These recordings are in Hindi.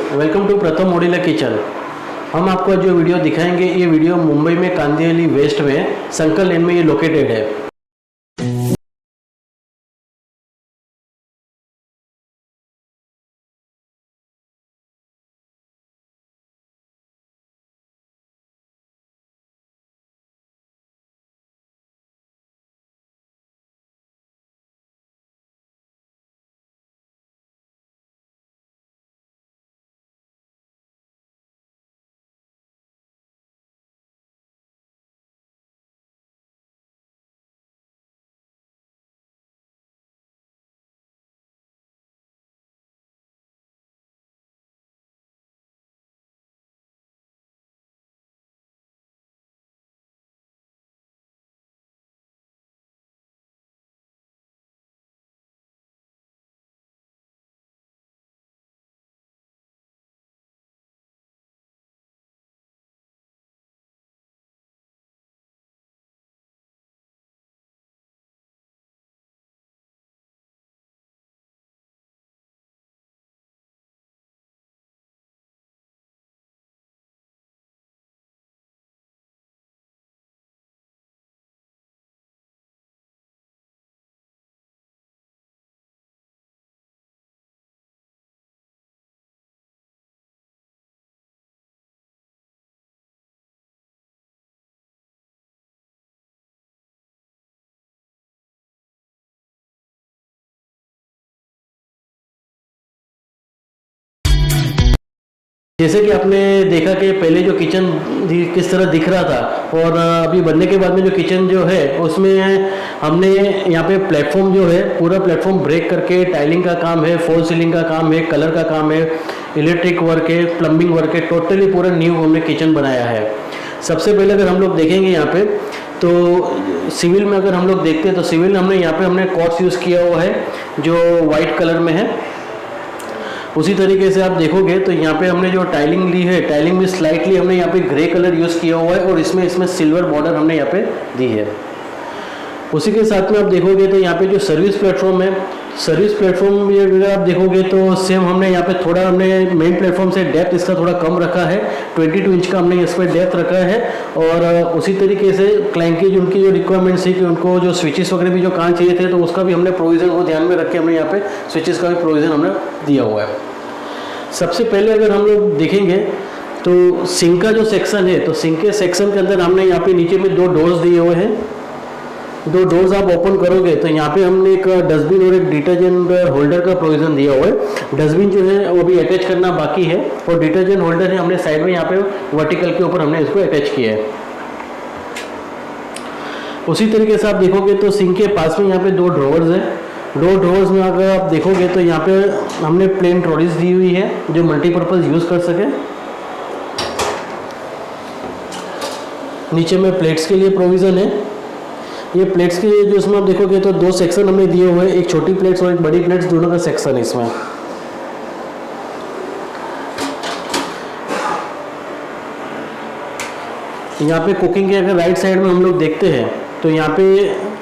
वेलकम टू प्रथम मॉड्यूलर किचन। हम आपको जो वीडियो दिखाएंगे ये वीडियो मुंबई में कांदिवली वेस्ट में संकल लेन में ये लोकेटेड है। जैसे कि आपने देखा कि पहले जो किचन किस तरह दिख रहा था और अभी बनने के बाद में जो किचन जो है उसमें हमने यहाँ पे प्लेटफॉर्म जो है पूरा प्लेटफॉर्म ब्रेक करके टाइलिंग का काम है, फॉल सीलिंग का काम है, कलर का काम है, इलेक्ट्रिक वर्क है, प्लम्बिंग वर्क है, टोटली पूरा न्यू हमने किचन बनाया है। सबसे पहले अगर हम लोग देखेंगे यहाँ पे तो सिविल में अगर हम लोग देखते हैं तो सिविल हमने क्वार्ट्ज यूज़ किया हुआ है जो वाइट कलर में है। उसी तरीके से आप देखोगे तो यहाँ पे हमने जो टाइलिंग ली है, टाइलिंग में स्लाइटली हमने यहाँ पे ग्रे कलर यूज़ किया हुआ है और इसमें सिल्वर बॉर्डर हमने यहाँ पे दी है। उसी के साथ में आप देखोगे तो यहाँ पे जो सर्विस प्लेटफॉर्म है, सर्विस प्लेटफॉर्म में अगर आप देखोगे तो सेम हमने यहाँ पे थोड़ा हमने मेन प्लेटफॉर्म से डेप्थ इसका थोड़ा कम रखा है, 22 इंच का हमने इस पर डेप्थ रखा है। और उसी तरीके से क्लैंकेज उनकी जो रिक्वायरमेंट्स है कि उनको जो स्विचेस वगैरह भी जो कहाँ चाहिए थे तो उसका भी हमने प्रोविज़न को ध्यान में रख के हमने यहाँ पे स्विचेस का भी प्रोविज़न हमने दिया हुआ है। सबसे पहले अगर हम लोग देखेंगे तो सिंक का जो सेक्शन है तो सिंक के सेक्शन के अंदर हमने यहाँ पे नीचे में 2 डोर्स दिए हुए हैं। 2 डोर्स आप ओपन करोगे तो यहाँ पे हमने एक डस्टबिन और एक डिटर्जेंट होल्डर का प्रोविज़न दिया हुआ है। डस्टबिन जो है वो भी अटैच करना बाकी है और डिटर्जेंट होल्डर है हमने साइड में यहाँ पे वर्टिकल के ऊपर हमने इसको अटैच किया है। उसी तरीके से आप देखोगे तो सिंक के पास में यहाँ पे 2 ड्रॉवर्स हैं। 2 ड्रॉवर्स में अगर आप देखोगे तो यहाँ पे हमने प्लेन ट्रॉलीज दी हुई है जो मल्टीपर्पज़ यूज़ कर सके। नीचे में प्लेट्स के लिए प्रोविज़न है। ये प्लेट्स के जो इसमें आप देखोगे तो 2 सेक्शन हमने दिए हुए हैं, एक छोटी प्लेट्स और एक बड़ी प्लेट्स, दोनों का सेक्शन है इसमें। यहाँ पे कुकिंग के अगर राइट साइड में हम लोग देखते हैं तो यहाँ पे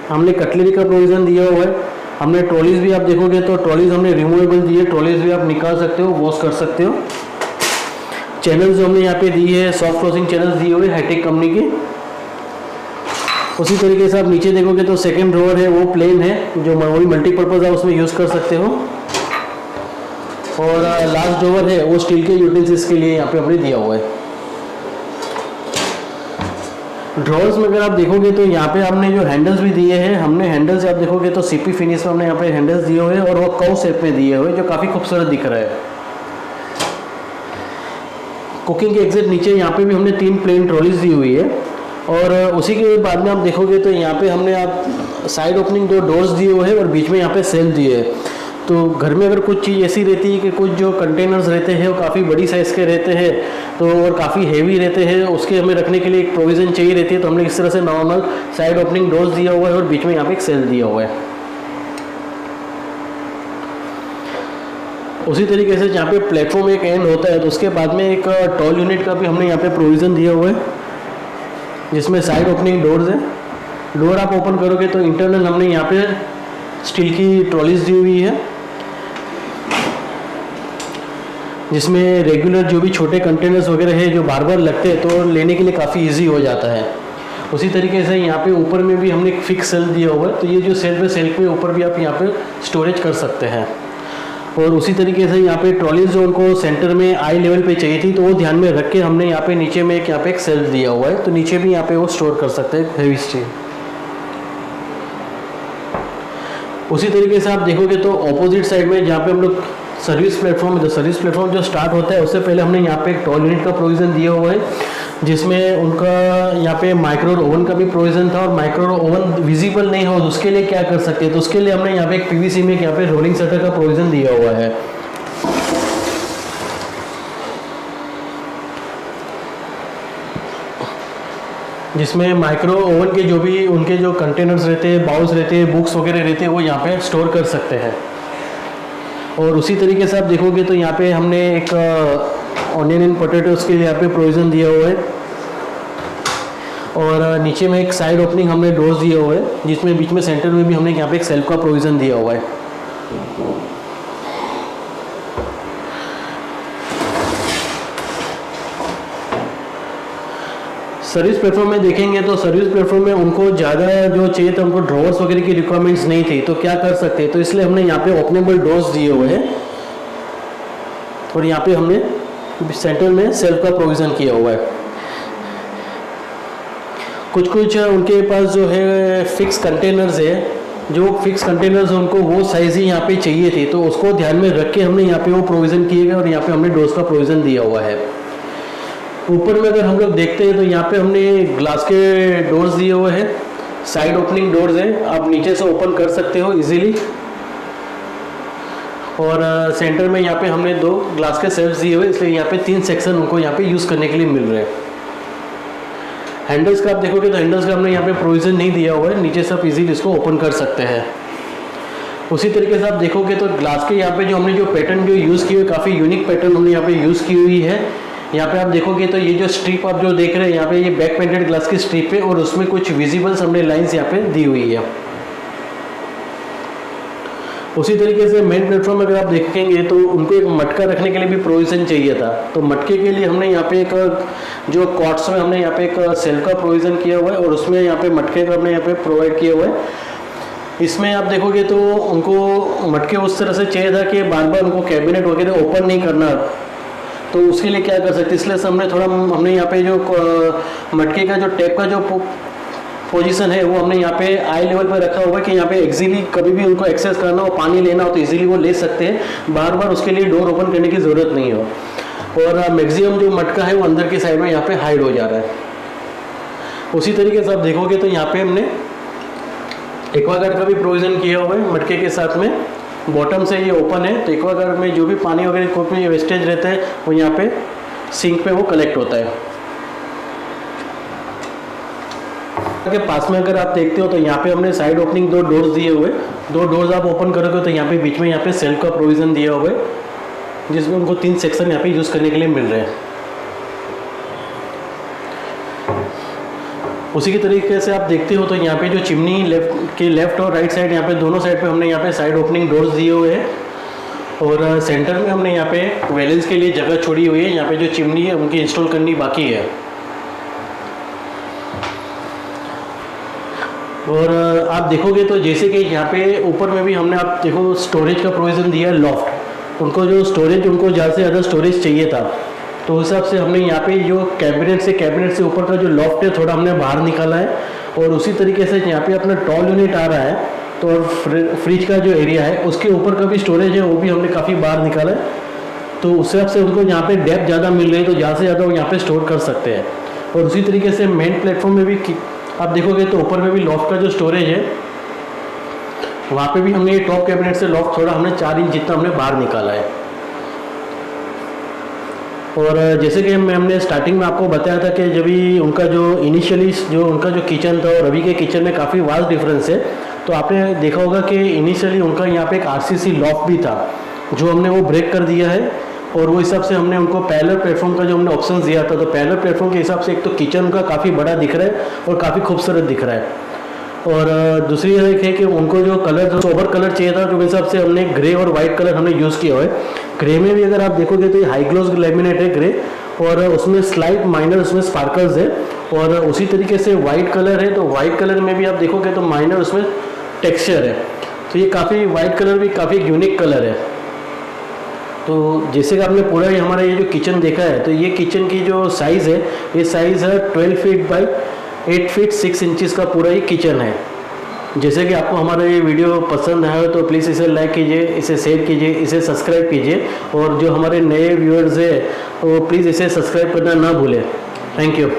हमने कटलरी का प्रोविज़न दिया हुआ है। हमने ट्रॉलीज भी आप देखोगे तो ट्रॉलीज हमने रिमूवेबल दी है, ट्रॉलीज भी आप निकाल सकते हो, वॉश कर सकते हो। चैनल्स जो हमने यहाँ पे दी है सॉफ्ट क्लोजिंग चैनल्स दिए हुए हाईटेक कंपनी के। उसी तरीके से आप नीचे देखोगे तो सेकंड ड्रॉवर है वो प्लेन है जो वही मल्टीपर्पज़ है उसमें यूज़ कर सकते हो। और लास्ट ड्रॉवर है वो स्टील के यूटेंसिल्स के लिए यहाँ पे हमने दिया हुआ है। ड्रॉवर्स में अगर आप देखोगे तो यहाँ पे हमने जो हैंडल्स भी दिए हैं, हमने हैंडल्स आप देखोगे तो सीपी फिनिश में हमने यहाँ पे हैंडल्स दिए हुए हैं और वो कर्व शेप में दिए हुए जो काफ़ी खूबसूरत दिख रहा है। कुकिंग के एग्जैक्ट नीचे यहाँ पे भी हमने 3 प्लेन ट्रॉलीज दी हुई है। और उसी के बाद में आप देखोगे तो यहाँ पे हमने आप साइड ओपनिंग 2 डोर्स दिए हुए हैं और बीच में यहाँ पे सेल दिए है। तो घर में अगर कुछ चीज़ ऐसी रहती है कि कुछ जो कंटेनर्स रहते हैं वो काफ़ी बड़ी साइज़ के रहते हैं तो और काफ़ी हेवी रहते हैं, उसके हमें रखने के लिए एक प्रोविज़न चाहिए रहती है तो हमने इस तरह से नॉर्मल साइड ओपनिंग डोर्स दिया हुआ है और बीच में यहाँ पे एक सेल दिया हुआ है। उसी तरीके से जहाँ पे प्लेटफॉर्म एक एंड होता है तो उसके बाद में एक टॉल यूनिट का भी हमने यहाँ पे प्रोविज़न दिया हुआ है जिसमें साइड ओपनिंग डोर्स है। डोर आप ओपन करोगे तो इंटरनल हमने यहाँ पे स्टील की ट्रॉलीज दी हुई है। जिसमें रेगुलर जो भी छोटे कंटेनर्स वगैरह है जो बार बार लगते हैं तो लेने के लिए काफ़ी इजी हो जाता है। उसी तरीके से यहाँ पे ऊपर में भी हमने एक फिक्स सेल्फ दिया हुआ है, तो ये जो सेल्फ है सेल्फ के ऊपर भी आप यहाँ पे स्टोरेज कर सकते हैं। और उसी तरीके से यहाँ पे ट्रॉलीज जो उनको सेंटर में आई लेवल पे चाहिए थी तो वो ध्यान में रख के हमने यहाँ पे नीचे में यहाँ पे एक सेल्फ दिया हुआ है, तो नीचे भी यहाँ पे वो स्टोर कर सकते हैं हेवी स्टील। उसी तरीके से आप देखोगे तो ऑपोजिट साइड में जहाँ पे हम लोग सर्विस प्लेटफॉर्म, तो सर्विस प्लेटफॉर्म जो स्टार्ट होता है उससे पहले हमने यहाँ पे एक टॉल यूनिट का प्रोविज़न दिया हुआ है, जिसमें उनका यहाँ पे माइक्रो ओवन का भी प्रोविज़न था। और माइक्रो ओवन विजिबल नहीं हो तो उसके लिए क्या कर सकते हैं, तो उसके लिए हमने यहाँ पे एक पीवीसी में यहाँ पे रोलिंग शटर का प्रोविज़न दिया हुआ है। जिसमें माइक्रो ओवन के जो भी उनके जो कंटेनर्स रहते हैं, बाउल्स रहते हैं, बुक्स वगैरह रहते हैं, वो यहाँ पे स्टोर कर सकते हैं। और उसी तरीके से आप देखोगे तो यहाँ पे हमने एक ऑनियन एंड पोटैटोस के लिए यहाँ पे प्रोविज़न दिया हुआ है। और नीचे में एक साइड ओपनिंग हमने डोर्स दिया हुआ है, जिसमें बीच में सेंटर में भी हमने यहाँ पे एक सेल्फ का प्रोविज़न दिया हुआ है। सर्विस प्लेटफॉर्म में देखेंगे तो सर्विस प्लेटफॉर्म में उनको ज़्यादा जो चाहिए था, उनको ड्रॉवर्स वगैरह की रिक्वायरमेंट्स नहीं थी, तो क्या कर सकते हैं, तो इसलिए हमने यहाँ पे ओपनेबल डोर्स दिए हुए हैं और यहाँ पे हमने सेंटर में सेल्फ का प्रोविज़न किया हुआ है। कुछ कुछ उनके पास जो है फिक्स कंटेनर्स है, जो फिक्स कंटेनर्स उनको वो साइज़ ही यहाँ पे चाहिए थी, तो उसको ध्यान में रख के हमने यहाँ पे वो प्रोविज़न किए गए और यहाँ पे हमने डोर्स का प्रोविज़न दिया हुआ है। ऊपर में अगर हम लोग देखते हैं तो यहाँ पे हमने ग्लास के डोर्स दिए हुए हैं, साइड ओपनिंग डोर्स हैं, आप नीचे से ओपन कर सकते हो इजीली। और सेंटर में यहाँ पे हमने 2 ग्लास के सेल्फ्स दिए हुए, इसलिए यहाँ पे 3 सेक्शन उनको यहाँ पे यूज़ करने के लिए मिल रहे हैं। हैंडल्स का आप देखोगे तो हैंडल्स का हमने यहाँ पे प्रोविज़न नहीं दिया हुआ है, नीचे से आप इजीली इसको ओपन कर सकते हैं। उसी तरीके से आप देखोगे तो ग्लास के यहाँ पे जो हमने जो पैटर्न जो यूज़ की हुई, काफ़ी यूनिक पैटर्न हमने यहाँ पे यूज़ की हुई है। यहाँ पे आप देखोगे तो ये जो स्ट्रिप आप जो देख रहे हैं यहाँ पे ये बैक पेंटेड ग्लास की स्ट्रिप है और उसमें कुछ विजिबल्स हमने लाइंस यहाँ पे दी हुई है। उसी तरीके से मेन प्लेटफॉर्म में अगर आप देखेंगे तो उनको एक मटका रखने के लिए भी प्रोविज़न चाहिए था, तो मटके के लिए हमने यहाँ पे एक जो कॉट्स में हमने यहाँ पे एक सेल का प्रोविज़न किया हुआ है और उसमें यहाँ पे मटके का हमने यहाँ पे प्रोवाइड किया हुआ है। इसमें आप देखोगे तो उनको मटके उस तरह से चाहिए था कि बार बार उनको कैबिनेट वगैरह ओपन नहीं करना, तो उसके लिए क्या कर सकते, इसलिए हमने यहाँ पे जो मटके का जो टैप का जो पोजीशन है वो हमने यहाँ पे आई लेवल पे रखा हुआ है कि यहाँ पे इजीली कभी भी उनको एक्सेस करना हो, पानी लेना हो तो इजीली वो ले सकते हैं, बार बार उसके लिए डोर ओपन करने की ज़रूरत नहीं हो। और मैक्सिमम जो मटका है वो अंदर की साइड में यहाँ पे हाइड हो जा रहा है। उसी तरीके से आप देखोगे तो यहाँ पे हमने एक्वागार्ड का भी प्रोविज़न किया हुआ है मटके के साथ में, बॉटम से ये ओपन है, तो एक्वागार्ड में जो भी पानी वगैरह कोई वेस्टेज रहता है वो यहाँ पे सिंक पे वो कलेक्ट होता है। के पास में अगर आप देखते हो तो यहाँ पे हमने साइड ओपनिंग 2 डोर्स दिए हुए, 2 डोर्स आप ओपन करोगे तो यहाँ पे बीच में यहाँ पे सेल्फ का प्रोविज़न दिया हुआ है, जिसमें उनको 3 सेक्शन यहाँ पे यूज़ करने के लिए मिल रहे हैं। उसी के तरीके से आप देखते हो तो यहाँ पे जो चिमनी लेफ्ट और राइट साइड यहाँ पे दोनों साइड पे हमने यहाँ पे साइड ओपनिंग डोर्स दिए हुए हैं और सेंटर में हमने यहाँ पे वेलेंस के लिए जगह छोड़ी हुई है, यहाँ पे जो चिमनी है उनकी इंस्टॉल करनी बाकी है। और आप देखोगे तो जैसे कि यहाँ पे ऊपर में भी हमने आप देखो स्टोरेज का प्रोविज़न दिया है, लॉफ्ट, उनको जो स्टोरेज उनको ज़्यादा से ज़्यादा स्टोरेज चाहिए था, तो उस हिसाब से हमने यहाँ पे जो कैबिनेट से ऊपर का जो लॉफ्ट है थोड़ा हमने बाहर निकाला है। और उसी तरीके से यहाँ पे अपना टॉल यूनिट आ रहा है, तो फ्रिज का जो एरिया है उसके ऊपर का भी स्टोरेज है वो भी हमने काफ़ी बाहर निकाला है, तो उस हिसाब से उनको यहाँ पे डेप्थ ज़्यादा मिल रही है, तो ज़्यादा से ज़्यादा वो यहाँ पे स्टोर कर सकते हैं। और उसी तरीके से मेन प्लेटफॉर्म में भी आप देखोगे तो ऊपर में भी लॉफ्ट का जो स्टोरेज है वहाँ पे भी हमने ये टॉप कैबिनेट से लॉफ्ट थोड़ा हमने 4 इंच जितना हमने बाहर निकाला है। और जैसे कि हमने स्टार्टिंग में आपको बताया था कि जब भी उनका जो इनिशियली जो उनका जो किचन था और अभी के किचन में काफ़ी वास्ट डिफरेंस है, तो आपने देखा होगा कि इनिशियली उनका यहाँ पे एक आरसीसी लॉफ्ट भी था जो हमने वो ब्रेक कर दिया है, और वो हिसाब से हमने उनको पैरेलल प्लेटफॉर्म का जो हमने ऑप्शन दिया था, तो पैरेलल प्लेटफॉर्म के हिसाब से एक तो किचन का काफ़ी बड़ा दिख रहा है और काफ़ी खूबसूरत दिख रहा है। और दूसरी एक है कि उनको जो कलर जो सोबर कलर चाहिए था, तो मेरे हिसाब से हमने ग्रे और वाइट कलर हमने यूज़ किया हुआ है। ग्रे में भी अगर आप देखोगे तो ये हाई ग्लोस लैमिनेट है ग्रे, और उसमें स्लाइट माइनर उसमें स्पार्कल्स है। और उसी तरीके से वाइट कलर है, तो वाइट कलर में भी आप देखोगे तो माइनर उसमें टेक्सचर है। तो ये काफ़ी वाइट कलर भी काफ़ी यूनिक कलर है। तो जैसे कि आपने पूरा ये हमारा ये जो किचन देखा है, तो ये किचन की जो साइज़ है, ये साइज़ है 12 फीट बाई 8 फीट 6 इंचज़ का पूरा ये किचन है। जैसे कि आपको हमारा ये वीडियो पसंद आया हो तो प्लीज़ इसे लाइक कीजिए, इसे शेयर कीजिए, इसे सब्सक्राइब कीजिए, और जो हमारे नए व्यूअर्स हैं वो प्लीज़ इसे सब्सक्राइब करना ना भूलें। Thank you.